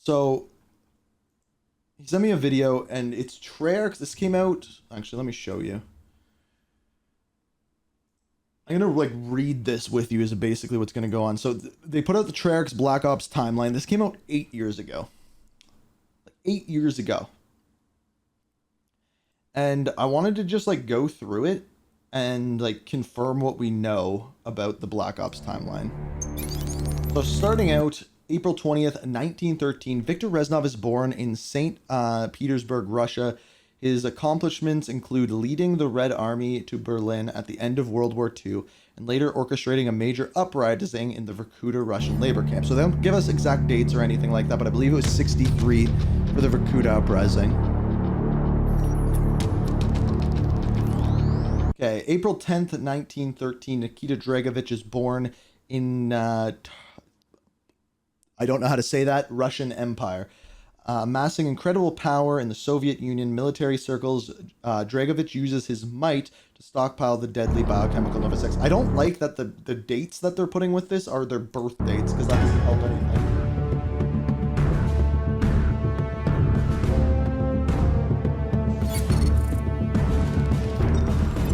So he sent me a video, and it's Treyarch. This came out. Actually, let me show you. I'm gonna like read this with you. Is basically what's gonna go on. So they put out the Treyarch's Black Ops timeline. This came out 8 years ago. 8 years ago. And I wanted to just like go through it and like confirm what we know about the Black Ops timeline. So starting out, April 20th, 1913, Viktor Reznov is born in St. Petersburg, Russia. His accomplishments include leading the Red Army to Berlin at the end of World War II and later orchestrating a major uprising in the Vorkuta Russian labor camp. So they don't give us exact dates or anything like that, but I believe it was 63 for the Vorkuta uprising. Okay, April 10th, 1913, Nikita Dragovich is born in, I don't know how to say that, Russian Empire. Amassing incredible power in the Soviet Union military circles, Dragovich uses his might to stockpile the deadly biochemical Nova 6. I don't like that the dates that they're putting with this are their birth dates, because that doesn't help anything.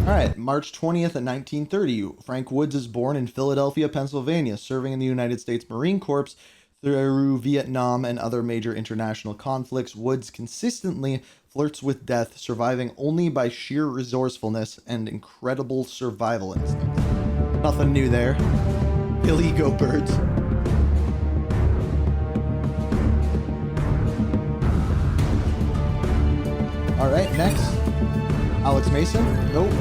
Alright, March 20th, 1930, Frank Woods is born in Philadelphia, Pennsylvania, serving in the United States Marine Corps through Vietnam and other major international conflicts. Woods consistently flirts with death, surviving only by sheer resourcefulness and incredible survival instincts. Nothing new there. Billy Go Birds. Alright, next. Alex Mason? Nope.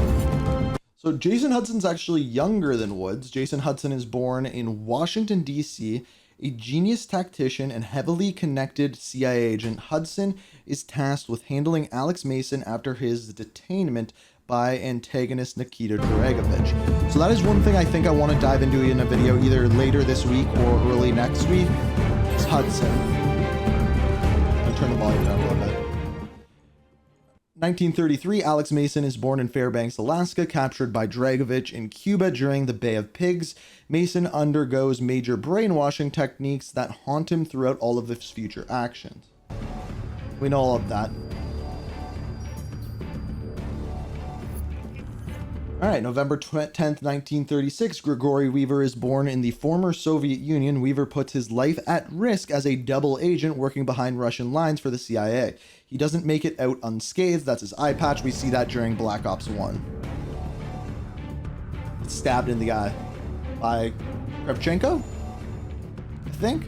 So Jason Hudson's actually younger than Woods. Jason Hudson is born in Washington, D.C., a genius tactician and heavily connected CIA agent. Hudson is tasked with handling Alex Mason after his detainment by antagonist Nikita Dragovich. So that is one thing I think I want to dive into in a video either later this week or early next week. It's Hudson. I'll turn the volume down a little bit. 1933, Alex Mason is born in Fairbanks, Alaska, captured by Dragovich in Cuba during the Bay of Pigs. Mason undergoes major brainwashing techniques that haunt him throughout all of his future actions. We know all of that. Alright, November 10th, 1936, Grigory Weaver is born in the former Soviet Union. Weaver puts his life at risk as a double agent working behind Russian lines for the CIA. He doesn't make it out unscathed. That's his eye patch. We see that during Black Ops 1. It's stabbed in the eye by Kravchenko, I think.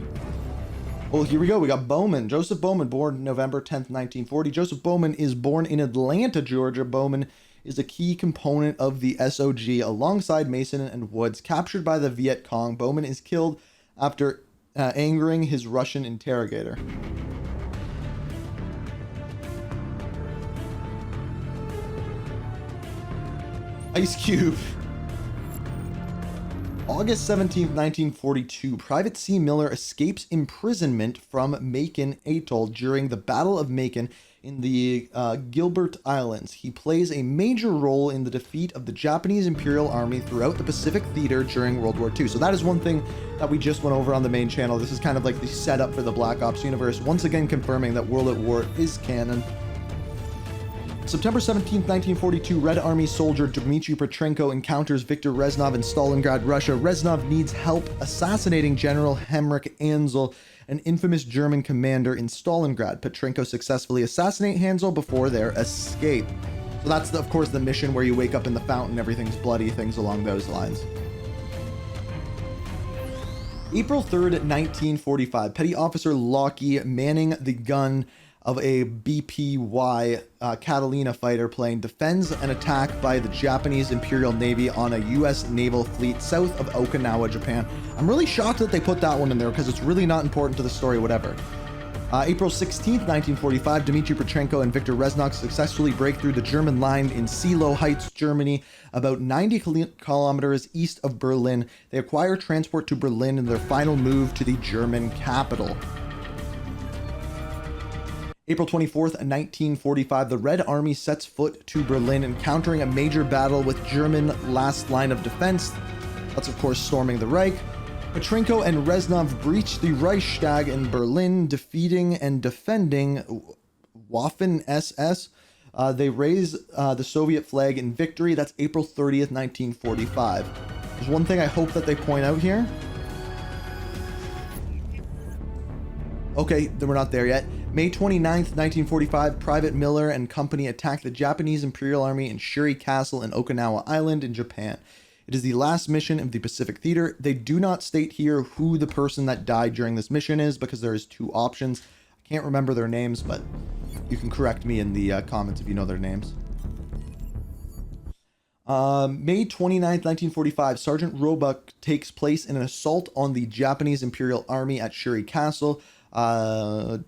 Well, here we go. We got Bowman. Joseph Bowman, born November 10th, 1940. Joseph Bowman is born in Atlanta, Georgia. Bowman is a key component of the SOG alongside Mason and Woods. Captured by the Viet Cong, Bowman is killed after angering his Russian interrogator. Ice Cube. August 17th, 1942, Private C. Miller escapes imprisonment from Macon Atoll during the Battle of Macon in the Gilbert Islands. He plays a major role in the defeat of the Japanese Imperial Army throughout the Pacific Theater during World War II. So that is one thing that we just went over on the main channel. This is kind of like the setup for the Black Ops universe, once again confirming that World at War is canon. September 17th, 1942, Red Army soldier Dmitry Petrenko encounters Viktor Reznov in Stalingrad, Russia. Reznov needs help assassinating General Heinrich Hansel, an infamous German commander in Stalingrad. Petrenko successfully assassinates Hansel before their escape. So that's, of course, the mission where you wake up in the fountain, everything's bloody, things along those lines. April 3rd, 1945, Petty Officer Lockie manning the gun of a BPY Catalina fighter plane defends an attack by the Japanese Imperial Navy on a U.S. naval fleet south of Okinawa, Japan. I'm really shocked that they put that one in there because it's really not important to the story, whatever. April 16th, 1945, Dmitry Petrenko and Viktor Reznov successfully break through the German line in Seelow Heights, Germany, about 90 kilometers east of Berlin. They acquire transport to Berlin in their final move to the German capital. April 24th, 1945, the Red Army sets foot to Berlin, encountering a major battle with German last line of defense. That's, of course, storming the Reich. Petrenko and Reznov breached the Reichstag in Berlin, defeating and defending Waffen SS. They raised the Soviet flag in victory. That's April 30th, 1945. There's one thing I hope that they point out here. Okay, then we're not there yet. May 29th, 1945, Private Miller and company attacked the Japanese Imperial Army in Shuri Castle in Okinawa Island in Japan. It is the last mission of the Pacific Theater. They do not state here who the person that died during this mission is because there is two options. I can't remember their names, but you can correct me in the comments if you know their names. May 29th, 1945, Sergeant Roebuck takes place in an assault on the Japanese Imperial Army at Shuri Castle.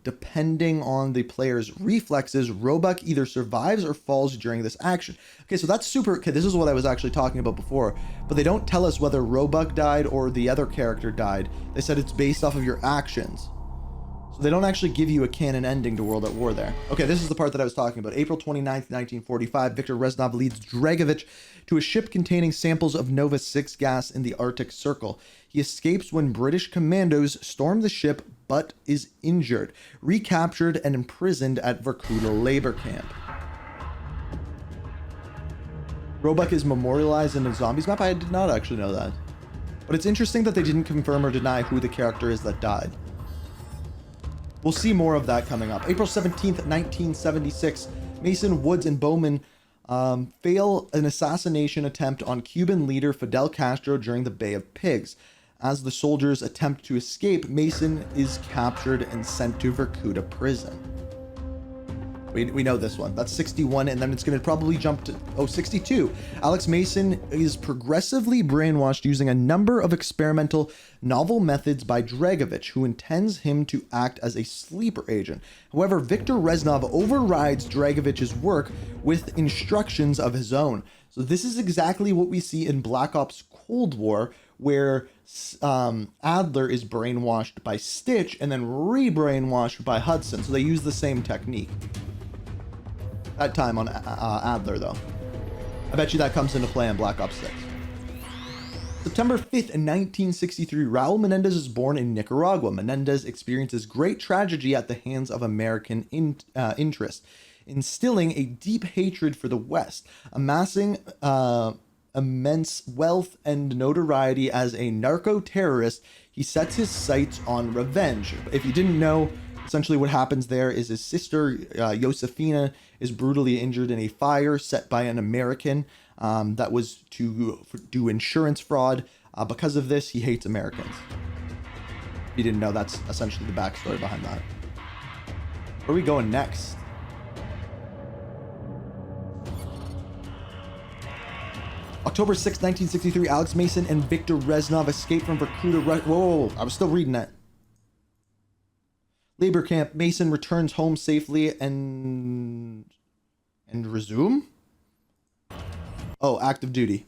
Depending on the player's reflexes, Roebuck either survives or falls during this action. Okay, so that's super. Okay, this is what I was actually talking about before, but they don't tell us whether Roebuck died or the other character died. They said it's based off of your actions. So they don't actually give you a canon ending to World at War there. Okay, this is the part that I was talking about. April 29th, 1945, Viktor Reznov leads Dragovich to a ship containing samples of Nova 6 gas in the Arctic Circle. He escapes when British commandos storm the ship but is injured, recaptured, and imprisoned at Vorkuta labor camp. Roebuck is memorialized in a zombies map? I did not actually know that. But it's interesting that they didn't confirm or deny who the character is that died. We'll see more of that coming up. April 17th, 1976, Mason, Woods, and Bowman fail an assassination attempt on Cuban leader Fidel Castro during the Bay of Pigs. As the soldiers attempt to escape, Mason is captured and sent to Vorkuta prison. We know this one. That's 61, and then it's going to probably jump to 62. Alex Mason is progressively brainwashed using a number of experimental novel methods by Dragovich, who intends him to act as a sleeper agent. However, Viktor Reznov overrides Dragovich's work with instructions of his own. So this is exactly what we see in Black Ops Cold War, where Adler is brainwashed by Stitch and then re-brainwashed by Hudson. So they use the same technique. That time on Adler, though. I bet you that comes into play on Black Ops 6. September 5th, 1963, Raul Menendez is born in Nicaragua. Menendez experiences great tragedy at the hands of American interest, instilling a deep hatred for the West, amassing immense wealth and notoriety as a narco-terrorist. He sets his sights on revenge. If you didn't know, essentially what happens there is his sister, Josefina, is brutally injured in a fire set by an American that was to do insurance fraud. Because of this, he hates Americans. If you didn't know, that's essentially the backstory behind that. Where are we going next? October 6, 1963, Alex Mason and Viktor Reznov escape from Vorkuta. Whoa, I was still reading that. Labor camp. Mason returns home safely and resume? Oh, active duty.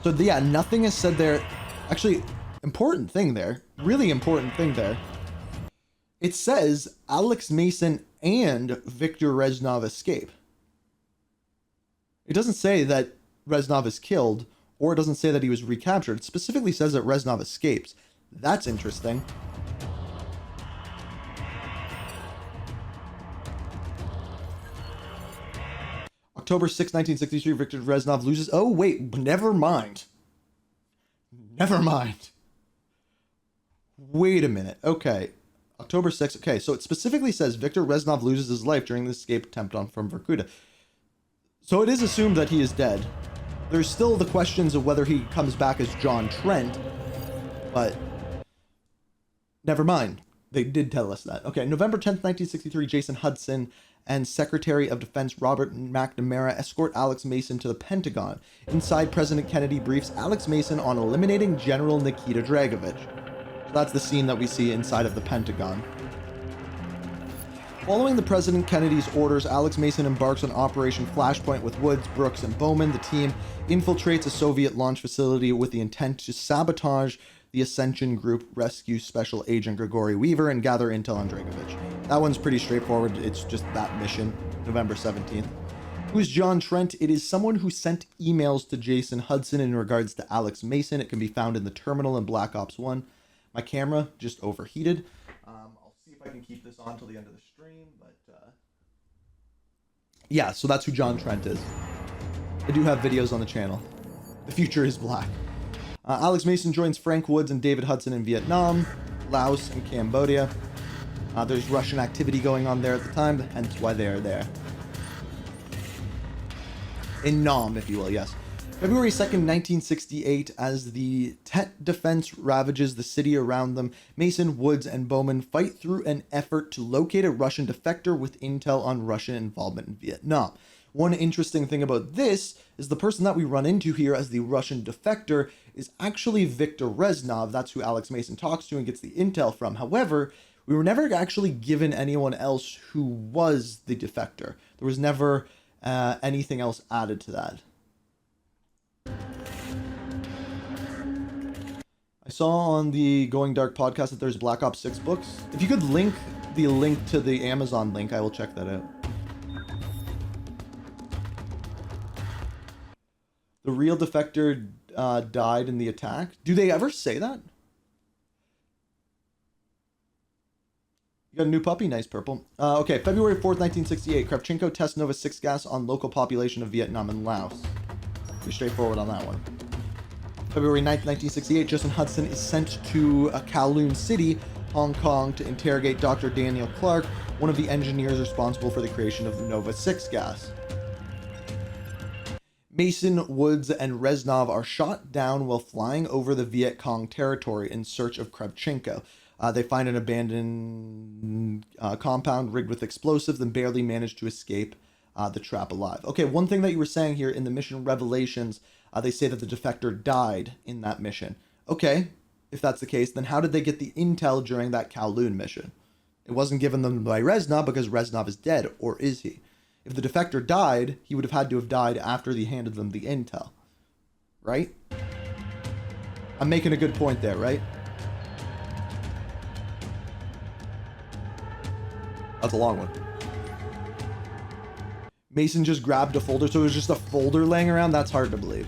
So yeah, nothing is said there. Actually, important thing there. Really important thing there. It says Alex Mason and Viktor Reznov escape. It doesn't say that Reznov is killed, or it doesn't say that he was recaptured. It specifically says that Reznov escapes. That's interesting. October 6, 1963, Viktor Reznov loses... Oh, wait, never mind. Never mind. Wait a minute. Okay. October 6th. Okay, so it specifically says Viktor Reznov loses his life during the escape attempt from Vorkuta. So it is assumed that he is dead. There's still the questions of whether he comes back as John Trent, but never mind. They did tell us that. Okay, November 10th, 1963, Jason Hudson and Secretary of Defense Robert McNamara escort Alex Mason to the Pentagon. Inside, President Kennedy briefs Alex Mason on eliminating General Nikita Dragovich. So that's the scene that we see inside of the Pentagon. Following the President Kennedy's orders, Alex Mason embarks on Operation Flashpoint with Woods, Brooks, and Bowman. The team infiltrates a Soviet launch facility with the intent to sabotage the Ascension group, rescue Special Agent Grigory Weaver, and gather intel on Dragovich. That one's pretty straightforward. It's just that mission, November 17th. Who is John Trent? It is someone who sent emails to Jason Hudson in regards to Alex Mason. It can be found in the terminal in Black Ops 1. My camera just overheated. I'll see if I can keep this on till the end of the stream, but yeah, so that's who John Trent is. I do have videos on the channel. The future is black. Alex Mason joins Frank Woods and David Hudson in Vietnam, Laos, and Cambodia. There's Russian activity going on there at the time, hence why they are there. In Nam, if you will, yes. February 2nd, 1968, as the Tet defense ravages the city around them, Mason, Woods, and Bowman fight through an effort to locate a Russian defector with intel on Russian involvement in Vietnam. One interesting thing about this is the person that we run into here as the Russian defector is actually Viktor Reznov. That's who Alex Mason talks to and gets the intel from. However, we were never actually given anyone else who was the defector. There was never anything else added to that. I saw on the Going Dark podcast that there's Black Ops 6 books. If you could link the link to the Amazon link, I will check that out. The real defector died in the attack. Do they ever say that? You got a new puppy? Nice, Purple. Okay, February 4th, 1968. Kravchenko tests Nova 6 gas on local population of Vietnam and Laos. Pretty straightforward on that one. February 9th, 1968. Jason Hudson is sent to Kowloon City, Hong Kong, to interrogate Dr. Daniel Clark, one of the engineers responsible for the creation of the Nova 6 gas. Mason, Woods, and Reznov are shot down while flying over the Viet Cong territory in search of Kravchenko. They find an abandoned compound rigged with explosives and barely manage to escape the trap alive. Okay, one thing that you were saying here in the mission Revelations, they say that the defector died in that mission. Okay, if that's the case, then how did they get the intel during that Kowloon mission? It wasn't given them by Reznov because Reznov is dead, or is he? If the defector died, he would have had to have died after he handed them the intel. Right? I'm making a good point there, right? That's a long one. Mason just grabbed a folder, so it was just a folder laying around? That's hard to believe.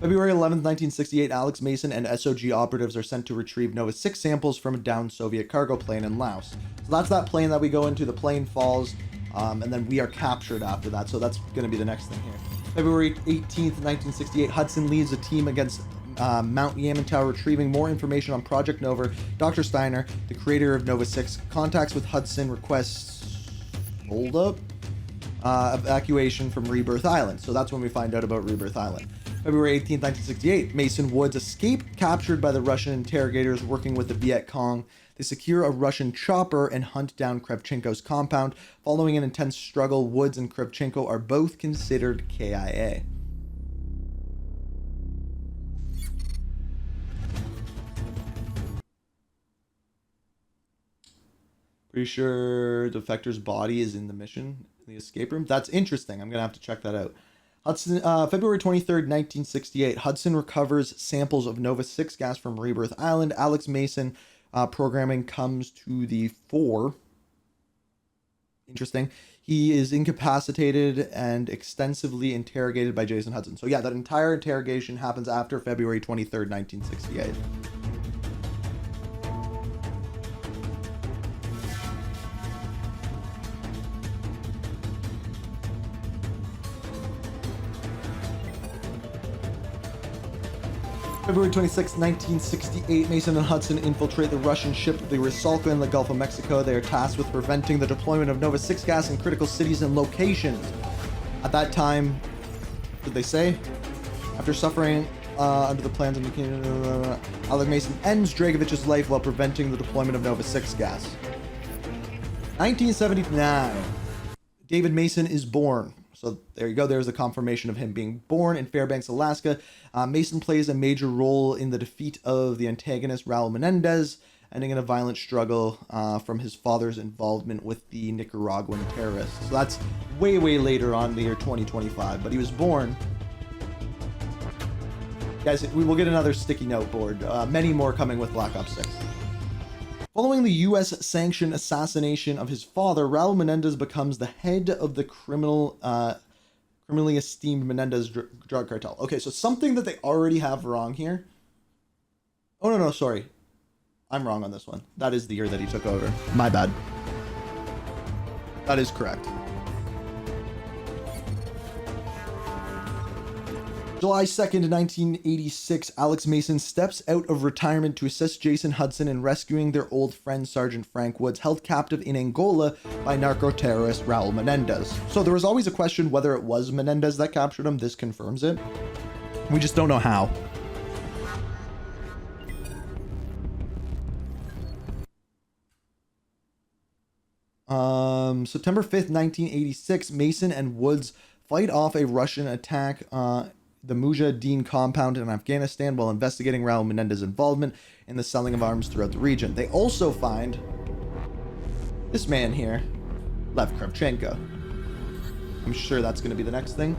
February 11th, 1968, Alex Mason and SOG operatives are sent to retrieve Nova 6 samples from a downed Soviet cargo plane in Laos. So that's that plane that we go into. The plane falls, and then we are captured after that. So that's going to be the next thing here. February 18th, 1968, Hudson leads a team against Mount Yamantau, retrieving more information on Project Nova. Dr. Steiner, the creator of Nova 6, contacts with Hudson, requests evacuation from Rebirth Island. So that's when we find out about Rebirth Island. February 18th, 1968, Mason Woods escape, captured by the Russian interrogators working with the Viet Cong. They secure a Russian chopper and hunt down Kravchenko's compound. Following an intense struggle, Woods and Kravchenko are both considered KIA. Pretty sure Defector's body is in the mission, in the escape room. That's interesting. I'm going to have to check that out. Hudson, February 23rd, 1968. Hudson recovers samples of Nova 6 gas from Rebirth Island. Alex Mason programming comes to the fore. Interesting. He is incapacitated and extensively interrogated by Jason Hudson. So yeah, that entire interrogation happens after February 23rd, 1968. February 26, 1968, Mason and Hudson infiltrate the Russian ship, the Rusalka, in the Gulf of Mexico. They are tasked with preventing the deployment of Nova 6 gas in critical cities and locations. At that time, what did they say? After suffering under the plans of the Alex Mason ends Dragovich's life while preventing the deployment of Nova 6 gas. 1979, David Mason is born. So there you go. There's the confirmation of him being born in Fairbanks, Alaska. Mason plays a major role in the defeat of the antagonist Raul Menendez, ending in a violent struggle from his father's involvement with the Nicaraguan terrorists. So that's way, way later on, the year 2025. But he was born. Guys, we will get another sticky note board. Many more coming with Black Ops 6. Following the U.S.-sanctioned assassination of his father, Raul Menendez becomes the head of the criminal criminally esteemed Menendez drug cartel. Okay, so something that they already have wrong here. Oh, no, sorry. I'm wrong on this one. That is the year that he took over. My bad. That is correct. July 2nd, 1986, Alex Mason steps out of retirement to assist Jason Hudson in rescuing their old friend Sergeant Frank Woods, held captive in Angola by narco-terrorist Raul Menendez. So there was always a question whether it was Menendez that captured him. This confirms it. We just don't know how. September 5th, 1986, Mason and Woods fight off a Russian attack the Mujahideen compound in Afghanistan while investigating Raul Menendez's involvement in the selling of arms throughout the region. They also find this man here, Lev Kravchenko. I'm sure that's going to be the next thing.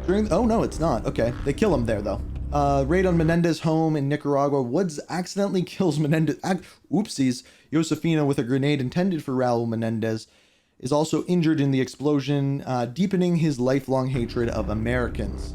Oh, no, it's not. Okay, they kill him there, though. Raid on Menendez's home in Nicaragua. Woods accidentally kills Menendez. Oopsies. Josefina with a grenade intended for Raul Menendez is also injured in the explosion, deepening his lifelong hatred of Americans.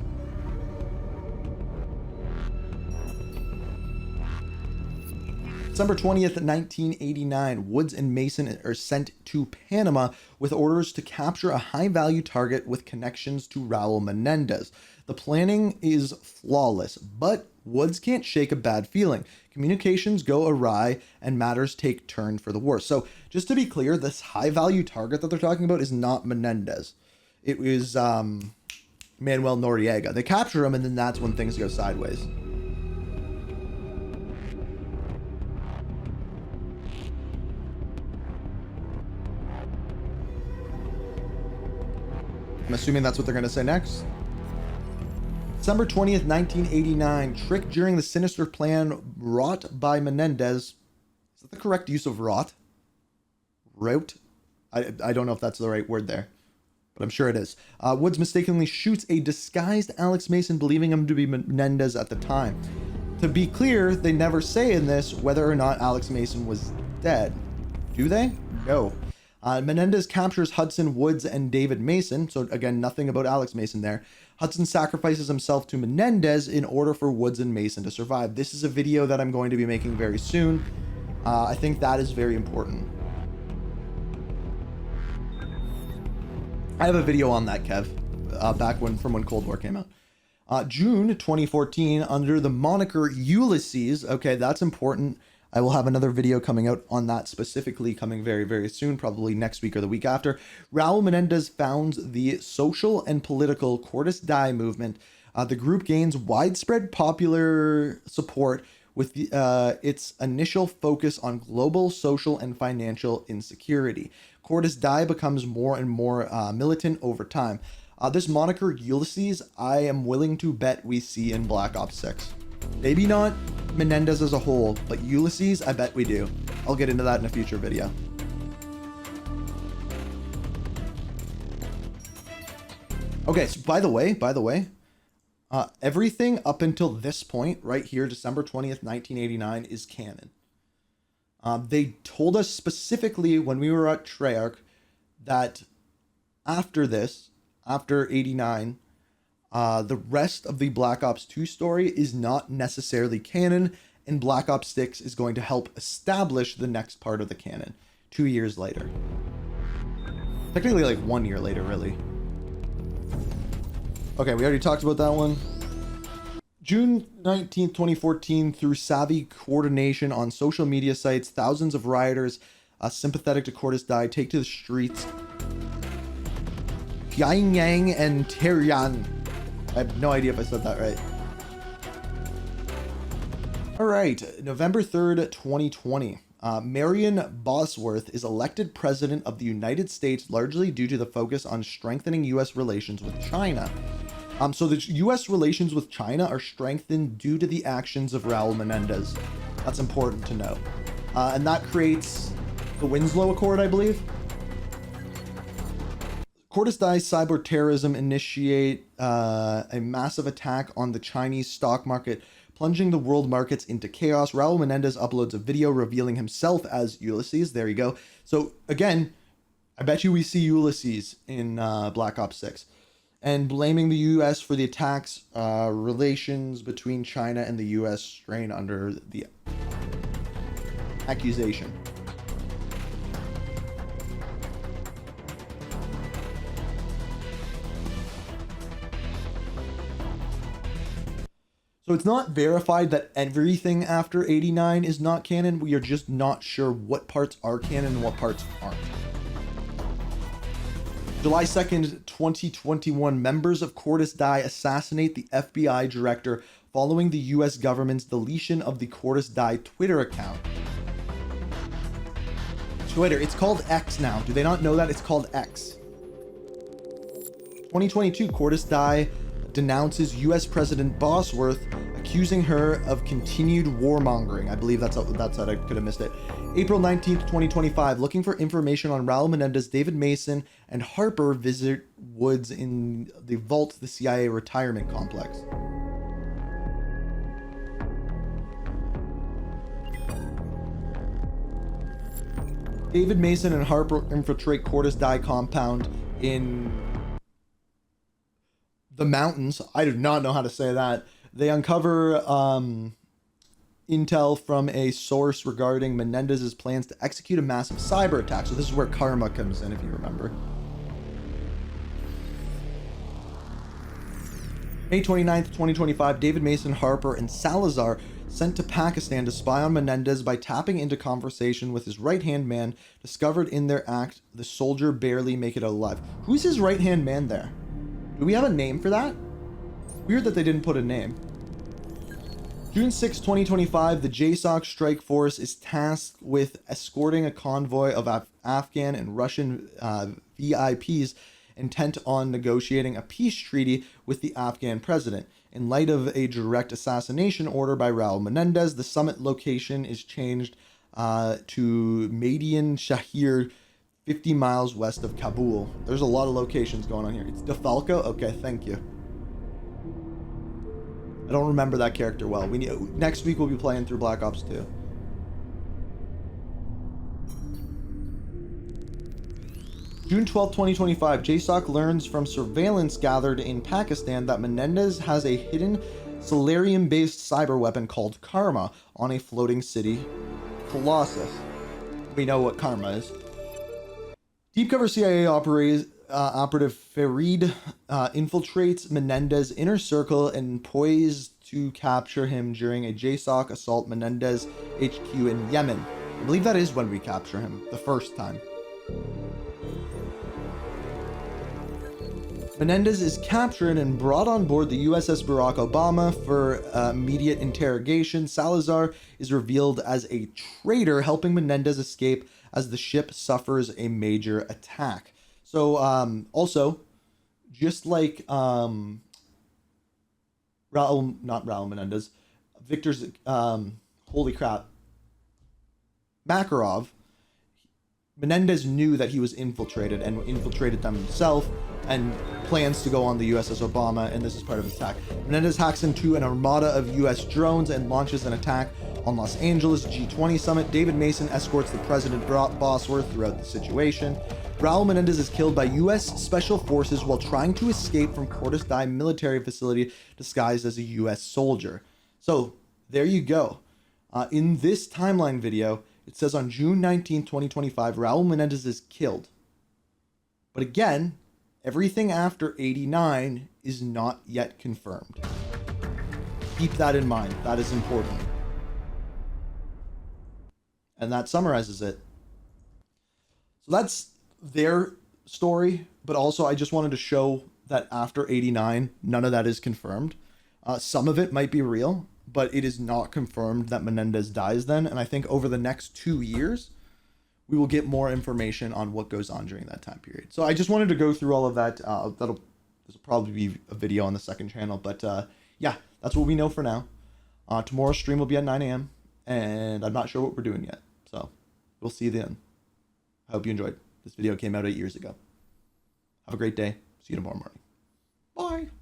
December 20th, 1989, Woods and Mason are sent to Panama with orders to capture a high-value target with connections to Raul Menendez. The planning is flawless, but Woods can't shake a bad feeling. Communications go awry and matters take turn for the worse. So just to be clear, this high-value target that they're talking about is not Menendez. It was Manuel Noriega. They capture him, and then that's when things go sideways. I'm assuming that's what they're going to say next. December 20th, 1989, trick during the sinister plan wrought by Menendez. Is that the correct use of wrought? Route? I don't know if that's the right word there, but I'm sure it is. Woods mistakenly shoots a disguised Alex Mason, believing him to be Menendez at the time. To be clear, they never say in this whether or not Alex Mason was dead. Do they? No. Menendez captures Hudson, Woods, and David Mason. So again, nothing about Alex Mason there. Hudson sacrifices himself to Menendez in order for Woods and Mason to survive. This is a video that I'm going to be making very soon. I think that is very important. I have a video on that, Kev, back from when Cold War came out. June 2014, under the moniker Ulysses. Okay, that's important. I will have another video coming out on that specifically coming very, very soon, probably next week or the week after. Raul Menendez founds the social and political Cortes Dai movement. The group gains widespread popular support with its initial focus on global social and financial insecurity. Cortes Dai becomes more and more militant over time. This moniker, Ulysses, I am willing to bet we see in Black Ops 6. Maybe not Menendez as a whole, but Ulysses, I bet we do. I'll get into that in a future video. Okay, so by the way, everything up until this point, right here, December 20th, 1989, is canon. They told us specifically when we were at Treyarch that after this, after 89, the rest of the Black Ops 2 story is not necessarily canon, and Black Ops 6 is going to help establish the next part of the canon 2 years later. Technically, like 1 year later, really. Okay, we already talked about that one. June 19th, 2014, through savvy coordination on social media sites, thousands of rioters sympathetic to Cortes Dai take to the streets. Pyongyang and Tehran. I have no idea if I said that right. All right, November 3rd, 2020. Marion Bosworth is elected president of the United States, largely due to the focus on strengthening U.S. relations with China. So the U.S. relations with China are strengthened due to the actions of Raul Menendez. That's important to know. And that creates the Winslow Accord, I believe. Cortes Dai cyber terrorism initiate a massive attack on the Chinese stock market, plunging the world markets into chaos. Raul Menendez uploads a video revealing himself as Ulysses. There you go. So again, I bet you we see Ulysses in Black Ops 6. and blaming the U.S. for the attacks. Relations between China and the U.S. strain under the accusation. So it's not verified that everything after 89 is not canon. We are just not sure what parts are canon and what parts aren't. July 2nd, 2021, members of Cordis Die assassinate the FBI director following the US government's deletion of the Cordis Die Twitter account. Twitter, it's called X now. Do they not know that? It's called X. 2022, Cordis Die denounces US President Bosworth, accusing her of continued warmongering. I believe that's it. I could have missed it. April 19th, 2025, looking for information on Raul Menendez, David Mason, and Harper visit Woods in the vault, the CIA retirement complex. David Mason and Harper infiltrate Cordis Die compound in the mountains. I do not know how to say that. They uncover intel from a source regarding Menendez's plans to execute a massive cyber attack. So this is where karma comes in, if you remember. May 29th, 2025, David Mason, Harper, and Salazar sent to Pakistan to spy on Menendez by tapping into conversation with his right-hand man, discovered in their act, the soldier barely make it out alive. Who's his right-hand man there? Do we have a name for that? Weird that they didn't put a name. June 6, 2025, the JSOC strike force is tasked with escorting a convoy of Afghan and Russian VIPs intent on negotiating a peace treaty with the Afghan president. In light of a direct assassination order by Raul Menendez, the summit location is changed to Madian Shahir, 50 miles west of Kabul. There's a lot of locations going on here. It's DeFalco? Okay, thank you. I don't remember that character well. Next week we'll be playing through Black Ops 2. June 12, 2025, JSOC learns from surveillance gathered in Pakistan that Menendez has a hidden Solarium-based cyber weapon called Karma on a floating city, Colossus. We know what Karma is. Deep cover CIA operative Farid infiltrates Menendez's inner circle and poised to capture him during a JSOC assault Menendez HQ in Yemen. I believe that is when we capture him, the first time. Menendez is captured and brought on board the USS Barack Obama for immediate interrogation. Salazar is revealed as a traitor, helping Menendez escape as the ship suffers a major attack. So, also, just like not Raul Menendez, Victor's, holy crap, Makarov, Menendez knew that he was infiltrated and infiltrated them himself and plans to go on the USS Obama, and this is part of his attack. Menendez hacks into an armada of US drones and launches an attack on Los Angeles G20 summit. David Mason escorts the President Bosworth throughout the situation. Raul Menendez is killed by US Special Forces while trying to escape from Cordis Die military facility disguised as a US soldier. So, there you go. In this timeline video, it says on June 19, 2025, Raul Menendez is killed. But again, everything after 89 is not yet confirmed. Keep that in mind. That is important. And that summarizes it. So that's their story, but also I just wanted to show that after 89, none of that is confirmed. Some of it might be real, but it is not confirmed that Menendez dies then. And I think over the next 2 years, we will get more information on what goes on during that time period. So I just wanted to go through all of that. This will probably be a video on the second channel, but yeah, that's what we know for now. Tomorrow's stream will be at 9 a.m. and I'm not sure what we're doing yet. So we'll see you then. I hope you enjoyed. This video came out 8 years ago. Have a great day. See you tomorrow morning. Bye.